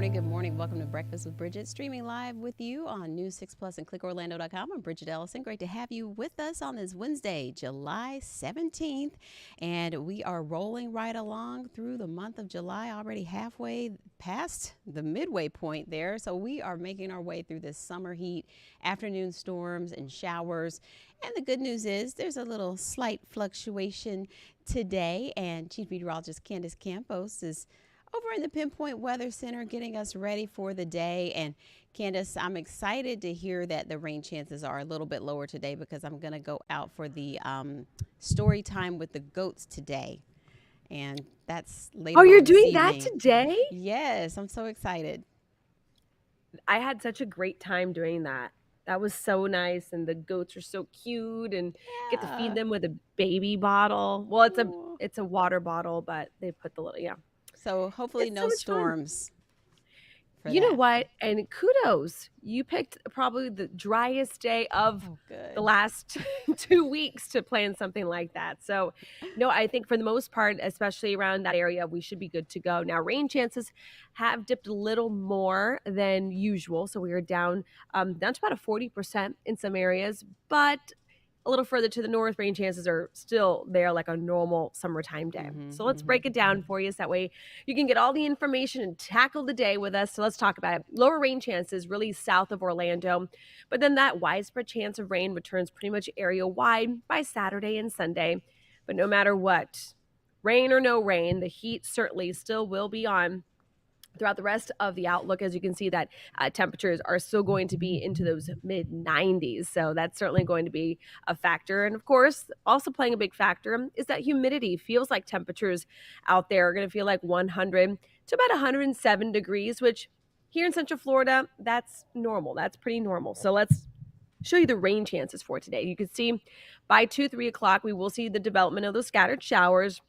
morning. Good morning. Welcome to Breakfast with Bridgett, streaming live with you on News 6 Plus and clickorlando.com. I'm Bridgett Ellison. Great to have you with us on this Wednesday, July 17th. And we are rolling right along through the month of July, already halfway past the midway point there. So we are making our way through this summer heat, afternoon storms and showers. And the good news is there's a little slight fluctuation today. And Chief Meteorologist Candace Campos is over in the Pinpoint Weather Center getting us ready for the day. And Candace, I'm excited to hear that the rain chances are a little bit lower today because I'm going to go out for the story time with the goats today. And that's later Oh, you're on this doing that evening. today? Yes, I'm so excited. I had such a great time doing that. That was so nice, and the goats are so cute, and get to feed them with a baby bottle. Well, Aw. it's a water bottle, but they put the little So hopefully It's so no much fun. storms for You know that. what? And kudos. You picked probably the driest day of Oh, good. the last 2 weeks to plan something like that. So, no, I think for the most part, especially around that area, we should be good to go. Now, rain chances have dipped a little more than usual. So we are down to about a 40% in some areas, but a little further to the north, rain chances are still there like a normal summertime day. So let's break it down for you so that way you can get all the information and tackle the day with us. So let's talk about it. Lower rain chances really south of Orlando, but then that widespread chance of rain returns pretty much area wide by Saturday and Sunday. But no matter what, rain or no rain, the heat certainly still will be on throughout the rest of the outlook. As you can see, that temperatures are still going to be into those mid 90s. So that's certainly going to be a factor. And of course, also playing a big factor is that humidity. Feels like temperatures out there are going to feel like 100 to about 107 degrees, which here in Central Florida, that's normal. That's pretty normal. So let's show you the rain chances for today. You can see by 2-3 o'clock, we will see the development of those scattered showers.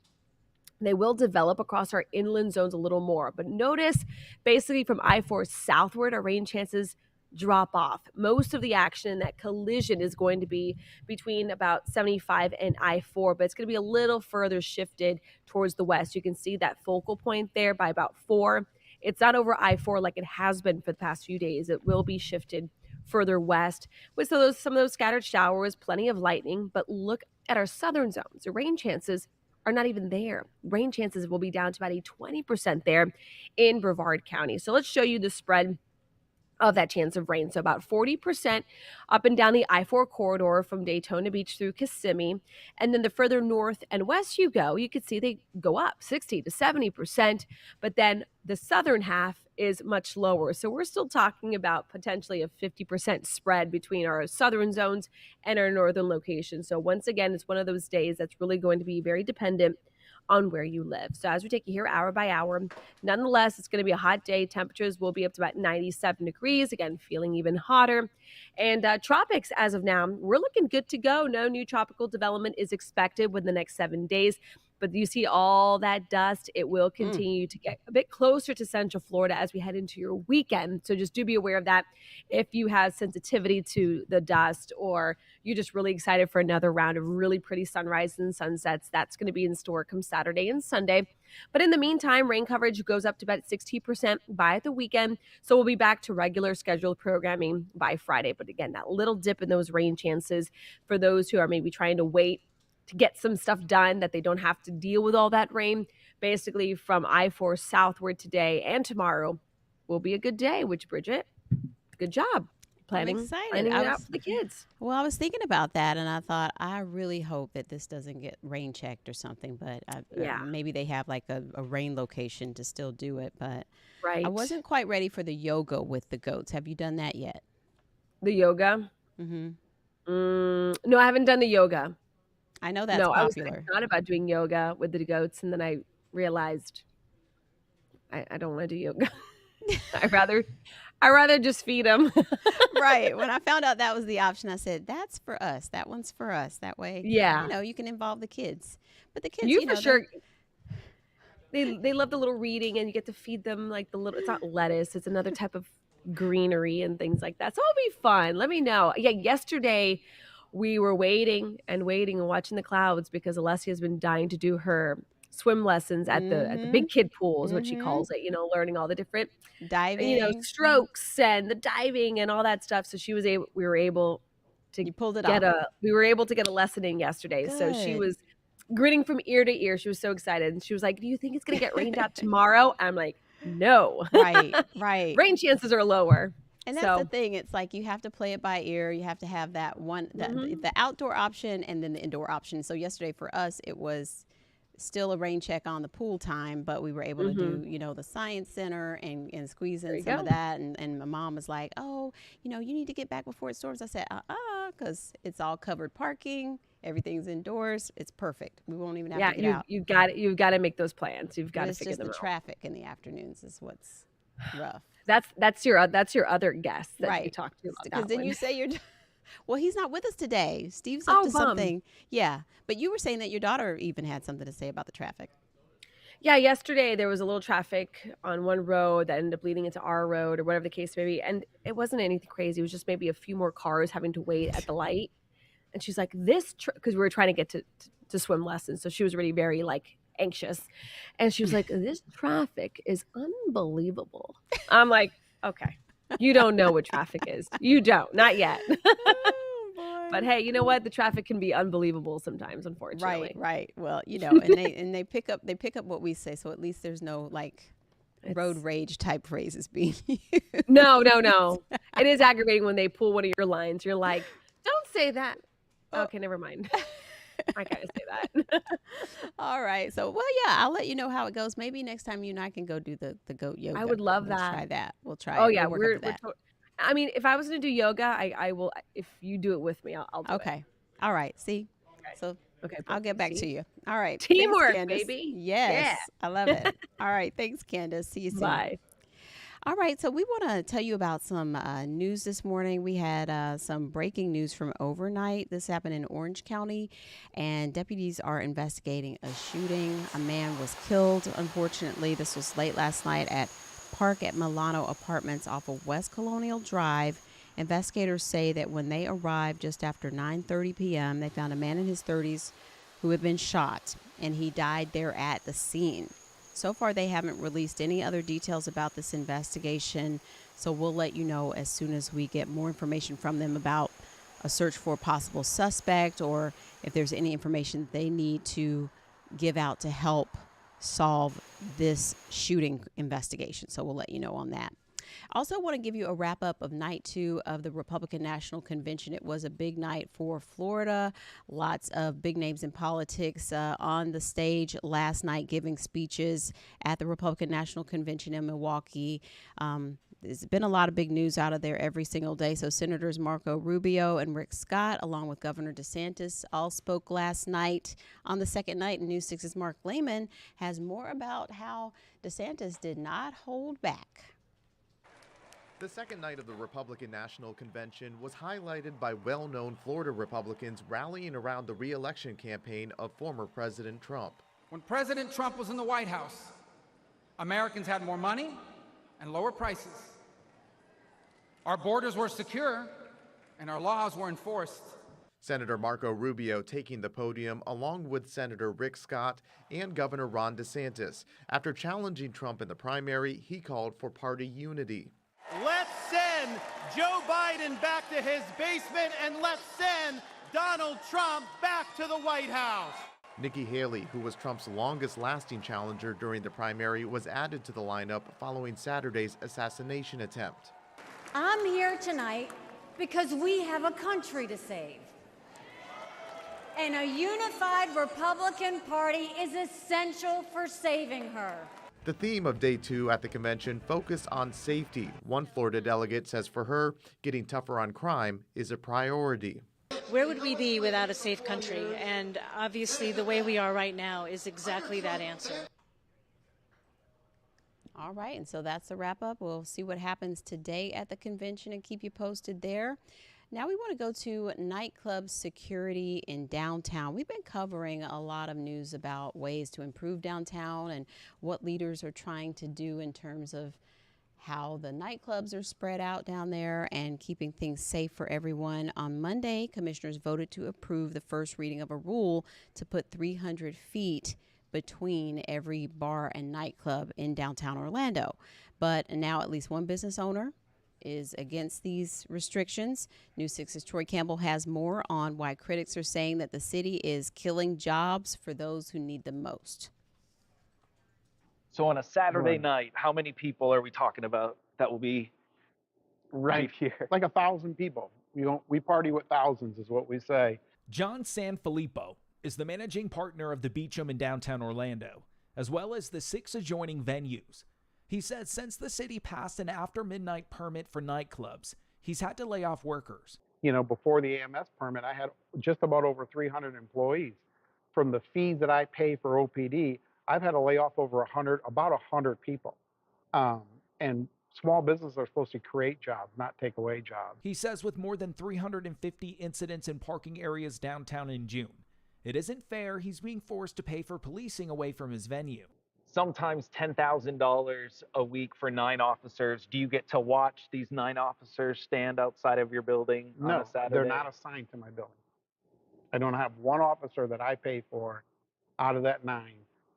They will develop across our inland zones a little more. But notice, basically from I-4 southward, our rain chances drop off. Most of the action in that collision is going to be between about 75 and I-4, but it's going to be a little further shifted towards the west. You can see that focal point there by about 4. It's not over I-4 like it has been for the past few days. It will be shifted further west with some of those scattered showers, plenty of lightning. But look at our southern zones. The rain chances are not even there. Rain chances will be down to about a 20% there in Brevard County. So let's show you the spread of that chance of rain. So about 40% up and down the I-4 corridor from Daytona Beach through Kissimmee. And then the further north and west you go, you can see they go up 60 to 70%. But then the southern half is much lower. So we're still talking about potentially a 50% spread between our southern zones and our northern locations. So once again, it's one of those days that's really going to be very dependent on where you live. So as we take you here hour by hour, nonetheless, it's going to be a hot day. Temperatures will be up to about 97 degrees. Again, feeling even hotter. And tropics, as of now, we're looking good to go. No new tropical development is expected within the next 7 days. But you see all that dust, it will continue to get a bit closer to Central Florida as we head into your weekend. So just do be aware of that if you have sensitivity to the dust or you're just really excited for another round of really pretty sunrises and sunsets. That's going to be in store come Saturday and Sunday. But in the meantime, rain coverage goes up to about 60% by the weekend. So we'll be back to regular scheduled programming by Friday. But again, that little dip in those rain chances for those who are maybe trying to wait to get some stuff done that they don't have to deal with all that rain. Basically from I-4 southward today and tomorrow will be a good day, which Bridgett, good job planning it out for the kids. Well, I was thinking about that and I thought, I really hope that this doesn't get rain checked or something, but maybe they have like a rain location to still do it. But I wasn't quite ready for the yoga with the goats. Have you done that yet? The yoga? No, I haven't done the yoga. I know that's popular. I thought about doing yoga with the goats, and then I realized I don't want to do yoga. I rather just feed them. Right. When I found out that was the option, I said, "That's for us. That one's for us." That way, you can involve the kids. But the kids, for sure. They love the little reading, and you get to feed them like the little. It's not lettuce; it's another type of greenery and things like that. So it'll be fun. Let me know. Yeah, yesterday we were waiting and watching the clouds because Alessia's been dying to do her swim lessons at the Mm-hmm. big kid pool is what she Mm-hmm. calls it, learning all the different, Diving. strokes and the diving and all that stuff. So we were able to You pulled it off. get a lesson in yesterday. So she Good. was grinning from ear to ear. She was so excited. And she was like, "Do you think it's going to get rained out tomorrow?" I'm like, "No." Right, right. Rain chances are lower. And that's the So, thing. It's like you have to play it by ear. You have to have that one, mhm. the outdoor option and then the indoor option. So yesterday for us, it was still a rain check on the pool time, but we were able to do, Mhm. the science center and squeeze There in you some of go. that. And my mom was like, oh, you need to get back before it storms. I said, because it's all covered parking. Everything's indoors. It's perfect. We won't even have Yeah, to get out. you've got to make those plans. You've But got to it's figure just the them out. traffic in the afternoons is what's rough. That's your other guest that we Right. talked to about Because that then one. you say well, he's not with us today. Steve's up Oh, to bum. something. Yeah. But you were saying that your daughter even had something to say about the traffic. Yeah, yesterday there was a little traffic on one road that ended up leading into our road or whatever the case may be, and it wasn't anything crazy. It was just maybe a few more cars having to wait at the light. And she's like, because we were trying to get to swim lessons, so she was really very like anxious, and she was like, "This traffic is unbelievable." I'm like, "Okay, you don't know what traffic is. You don't, not yet." Oh But boy. hey, you know what? The traffic can be unbelievable sometimes, Right, unfortunately. right. Well, and they pick up what we say, so at least there's no like road It's rage type phrases being No, no, used. no. It is aggravating when they pull one of your lines. You're like, "Don't say that." Oh. Okay, never mind. I gotta say that. All right. So, well, yeah, I'll let you know how it goes. Maybe next time you and I can go do the goat I yoga. would love We'll that. try that. We'll try Oh, it. yeah, We'll work up to we're that. I mean, if I was gonna do yoga, I will if you do it with me, I'll do it. Okay. All right. See? Okay. So Okay, I'll get perfect. back to See? you. All right. Thanks, Teamwork, Candace. baby. Yeah. Yes. I love it. All right. Thanks, Candace. See you soon. Bye. All right. So we want to tell you about some news this morning. We had some breaking news from overnight. This happened in Orange County, and deputies are investigating a shooting. A man was killed, unfortunately. This was late last night at Park at Milano Apartments off of West Colonial Drive. Investigators say that when they arrived just after 9:30 p.m., they found a man in his 30s who had been shot, and he died there at the scene. So far, they haven't released any other details about this investigation, so we'll let you know as soon as we get more information from them about a search for a possible suspect or if there's any information they need to give out to help solve this shooting investigation. So we'll let you know on that. Also, want to give you a wrap up of night 2 of the Republican National Convention. It was a big night for Florida. Lots of big names in politics on the stage last night giving speeches at the Republican National Convention in Milwaukee. There's been a lot of big news out of there every single day. So Senators Marco Rubio and Rick Scott, along with Governor DeSantis, all spoke last night. On the second night, and News 6's Mark Lehman has more about how DeSantis did not hold back. The second night of the Republican National Convention was highlighted by well-known Florida Republicans rallying around the re-election campaign of former President Trump. When President Trump was in the White House, Americans had more money and lower prices. Our borders were secure and our laws were enforced. Senator Marco Rubio taking the podium along with Senator Rick Scott and Governor Ron DeSantis. After challenging Trump in the primary, he called for party unity. Let's send Joe Biden back to his basement and let's send Donald Trump back to the White House. Nikki Haley, who was Trump's longest-lasting challenger during the primary, was added to the lineup following Saturday's assassination attempt. I'm here tonight because we have a country to save. And a unified Republican Party is essential for saving her. The theme of day 2 at the convention focused on safety. One Florida delegate says for her, getting tougher on crime is a priority. Where would we be without a safe country? And obviously the way we are right now is exactly that answer. All right, and so that's the wrap up. We'll see what happens today at the convention and keep you posted there. Now we want to go to nightclub security in downtown. We've been covering a lot of news about ways to improve downtown and what leaders are trying to do in terms of how the nightclubs are spread out down there and keeping things safe for everyone. On Monday, commissioners voted to approve the first reading of a rule to put 300 feet between every bar and nightclub in downtown Orlando. But now at least one business owner is against these restrictions. News 6's Troy Campbell has more on why critics are saying that the city is killing jobs for those who need them most. So on a Saturday night, how many people are we talking about that will be right here? Like 1,000 people. We party with thousands is what we say. John Sanfilippo is the managing partner of the Beecham in downtown Orlando, as well as the 6 adjoining venues. He said since the city passed an after-midnight permit for nightclubs, he's had to lay off workers. You know, before the AMS permit, I had just about over 300 employees. From the fees that I pay for OPD, I've had to lay off about 100 people. And small businesses are supposed to create jobs, not take away jobs. He says with more than 350 incidents in parking areas downtown in June, it isn't fair he's being forced to pay for policing away from his venue. Sometimes $10,000 a week for 9 officers. Do you get to watch these 9 officers stand outside of your building on a Saturday? No, they're not assigned to my building. I don't have one officer that I pay for out of that 9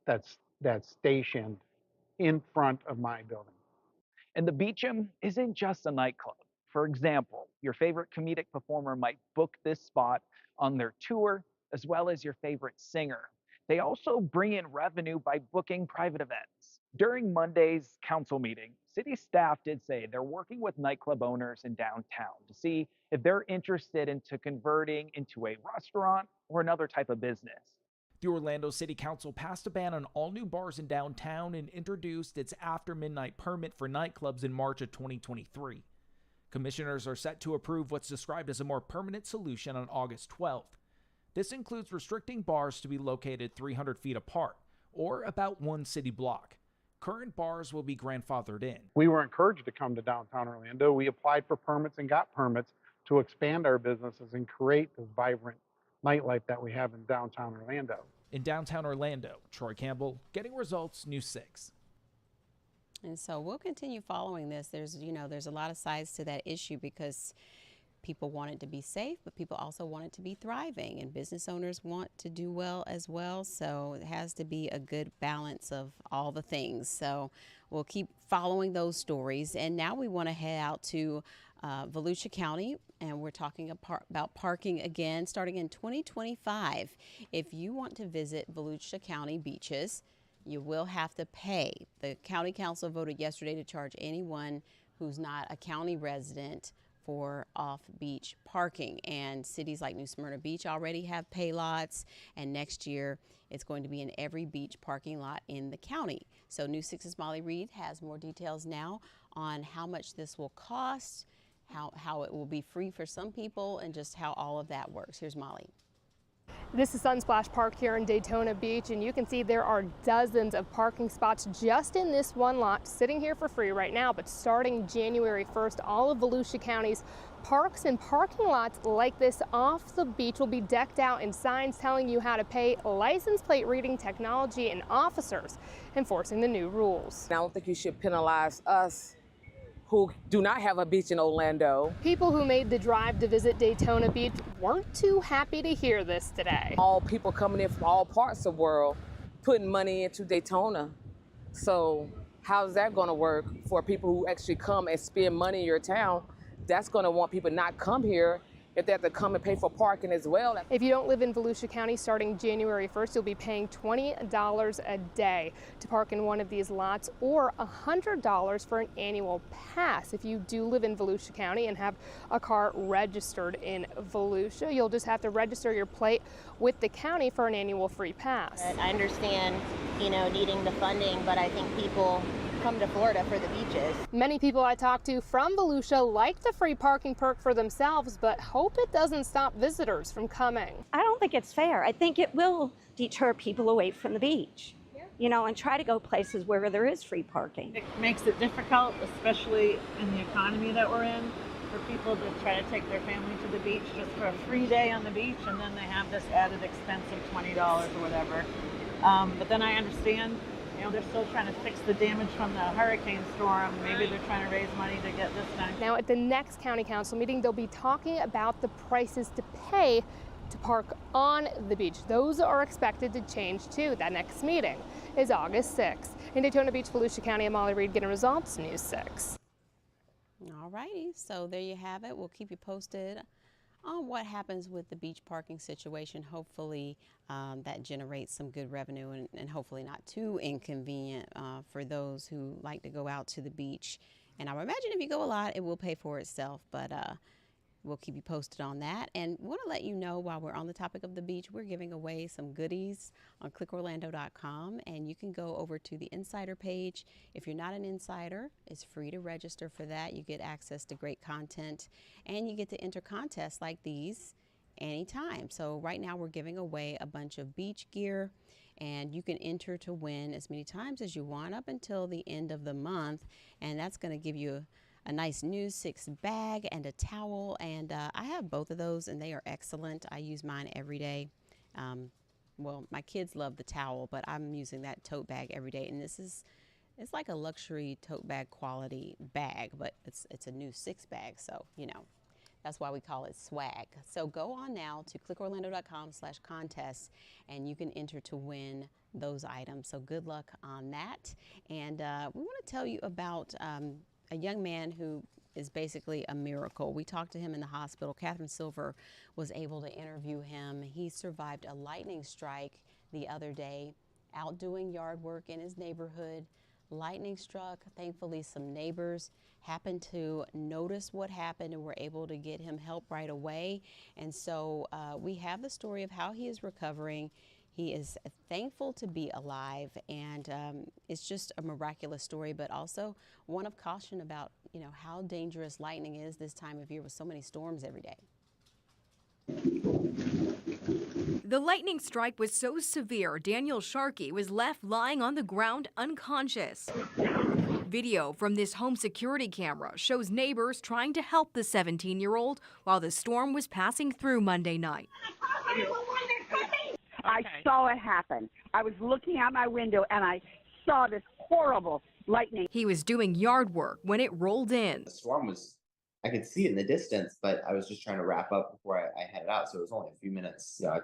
that's stationed in front of my building. And the Beecham isn't just a nightclub. For example, your favorite comedic performer might book this spot on their tour, as well as your favorite singer. They also bring in revenue by booking private events. During Monday's council meeting, city staff did say they're working with nightclub owners in downtown to see if they're interested into converting into a restaurant or another type of business. The Orlando City Council passed a ban on all new bars in downtown and introduced its after-midnight permit for nightclubs in March of 2023. Commissioners are set to approve what's described as a more permanent solution on August 12th. This includes restricting bars to be located 300 feet apart, or about 1 city block. Current bars will be grandfathered in. We were encouraged to come to downtown Orlando. We applied for permits and got permits to expand our businesses and create this vibrant nightlife that we have in downtown Orlando. In downtown Orlando, Troy Campbell, Getting Results, News 6. And so we'll continue following this. There's a lot of sides to that issue because people want it to be safe, but people also want it to be thriving, and business owners want to do well as well. So it has to be a good balance of all the things. So we'll keep following those stories. And now we want to head out to Volusia County, and we're talking about parking again starting in 2025. If you want to visit Volusia County beaches, you will have to pay. The county council voted yesterday to charge anyone who's not a county resident for off-beach parking, and cities like New Smyrna Beach already have pay lots, and next year it's going to be in every beach parking lot in the county. So News 6's Molly Reed has more details now on how much this will cost, how it will be free for some people, and just how all of that works. Here's Molly. This is Sunsplash Park here in Daytona Beach, and you can see there are dozens of parking spots just in this one lot sitting here for free right now. But starting January 1st, all of Volusia County's parks and parking lots like this off the beach will be decked out in signs telling you how to pay, license plate reading technology, and officers enforcing the new rules. I don't think you should penalize us who do not have a beach in Orlando. People who made the drive to visit Daytona Beach weren't too happy to hear this today. All people coming in from all parts of the world putting money into Daytona. So how's that gonna work for people who actually come and spend money in your town? That's gonna want people not come here if they have to come and pay for parking as well. If you don't live in Volusia County, starting January 1st, you'll be paying $20 a day to park in one of these lots, or $100 for an annual pass. If you do live in Volusia County and have a car registered in Volusia, you'll just have to register your plate with the county for an annual free pass. I understand, needing the funding, but I think people come to Florida for the beaches. Many people I talked to from Volusia like the free parking perk for themselves, but hope it doesn't stop visitors from coming. I don't think it's fair. I think it will deter people away from the beach, and try to go places where there is free parking. It makes it difficult, especially in the economy that we're in, for people to try to take their family to the beach just for a free day on the beach, and then they have this added expense of $20 or whatever. But then I understand, they're still trying to fix the damage from the hurricane storm. Maybe they're trying to raise money to get this done. Now, at the next county council meeting, they'll be talking about the prices to pay to park on the beach. Those are expected to change too. That next meeting is August 6th. In Daytona Beach, Volusia County, I'm Molly Reed getting results, News 6. All righty, so there you have it. We'll keep you posted on what happens with the beach parking situation. Hopefully that generates some good revenue and hopefully not too inconvenient for those who like to go out to the beach. And I would imagine if you go a lot, it will pay for itself, but we'll keep you posted on that. And want to let you know, while we're on the topic of the beach, we're giving away some goodies on clickorlando.com, and you can go over to the insider page. If you're not an insider, it's free to register for that. You get access to great content, and you get to enter contests like these anytime. So right now we're giving away a bunch of beach gear, and you can enter to win as many times as you want up until the end of the month, and that's going to give you a nice News 6 bag and a towel, and I have both of those, and they are excellent. I use mine every day. Well, my kids love the towel, but I'm using that tote bag every day, and it's like a luxury tote bag quality bag, but it's a News 6 bag, so that's why we call it swag. So go on now to clickorlando.com/contest, and you can enter to win those items. So good luck on that. And we want to tell you about a young man who is basically a miracle. We talked to him in the hospital. Catherine Silver was able to interview him. He survived a lightning strike the other day out doing yard work in his neighborhood. Lightning struck. Thankfully, some neighbors happened to notice what happened and were able to get him help right away. And so we have the story of how he is recovering. He is thankful to be alive, and it's just a miraculous story, but also one of caution about, how dangerous lightning is this time of year with so many storms every day. The lightning strike was so severe, Daniel Sharkey was left lying on the ground unconscious. Video from this home security camera shows neighbors trying to help the 17-year-old while the storm was passing through Monday night. I saw it happen. I was looking out my window and I saw this horrible lightning. He was doing yard work when it rolled in. The storm I could see it in the distance, but I was just trying to wrap up before I headed out. So it was only a few minutes. I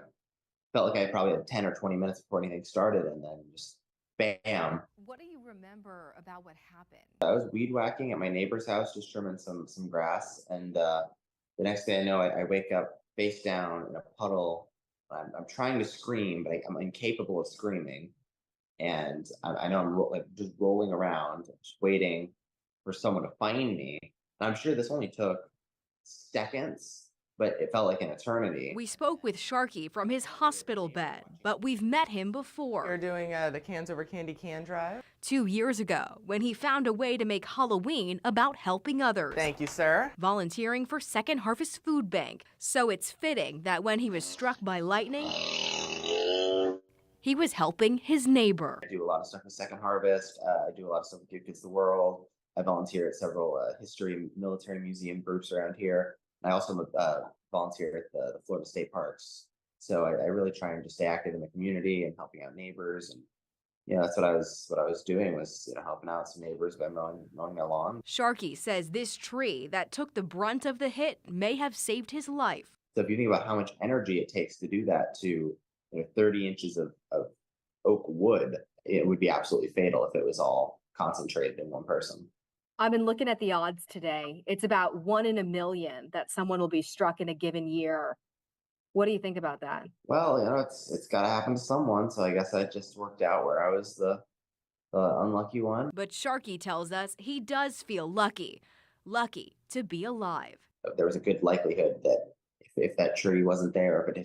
felt like I probably had 10 or 20 minutes before anything started, and then just bam. What do you remember about what happened? I was weed whacking at my neighbor's house, just trimming some grass. And the next thing I know, I wake up face down in a puddle. I'm trying to scream, but I'm incapable of screaming. And I know I'm just rolling around, just waiting for someone to find me. And I'm sure this only took seconds, but it felt like an eternity. We spoke with Sharkey from his hospital bed, but we've met him before. We're doing the Cans Over Candy can drive. 2 years ago, when he found a way to make Halloween about helping others. Thank you, sir. Volunteering for Second Harvest Food Bank. So it's fitting that when he was struck by lightning, he was helping his neighbor. I do a lot of stuff with Second Harvest. I do a lot of stuff with Give Kids the World. I volunteer at several history military museum groups around here. I also volunteer at the Florida State Parks. So I really try and just stay active in the community and helping out neighbors. And that's what I was doing was helping out some neighbors by mowing their lawn. Sharkey says this tree that took the brunt of the hit may have saved his life. So if you think about how much energy it takes to do that to 30 inches of oak wood, it would be absolutely fatal if it was all concentrated in one person. I've been looking at the odds today. It's about 1 in a million that someone will be struck in a given year. What do you think about that? Well, it's got to happen to someone. So I guess that just worked out where I was the unlucky one. But Sharkey tells us he does feel lucky to be alive. There was a good likelihood that if that tree wasn't there, if it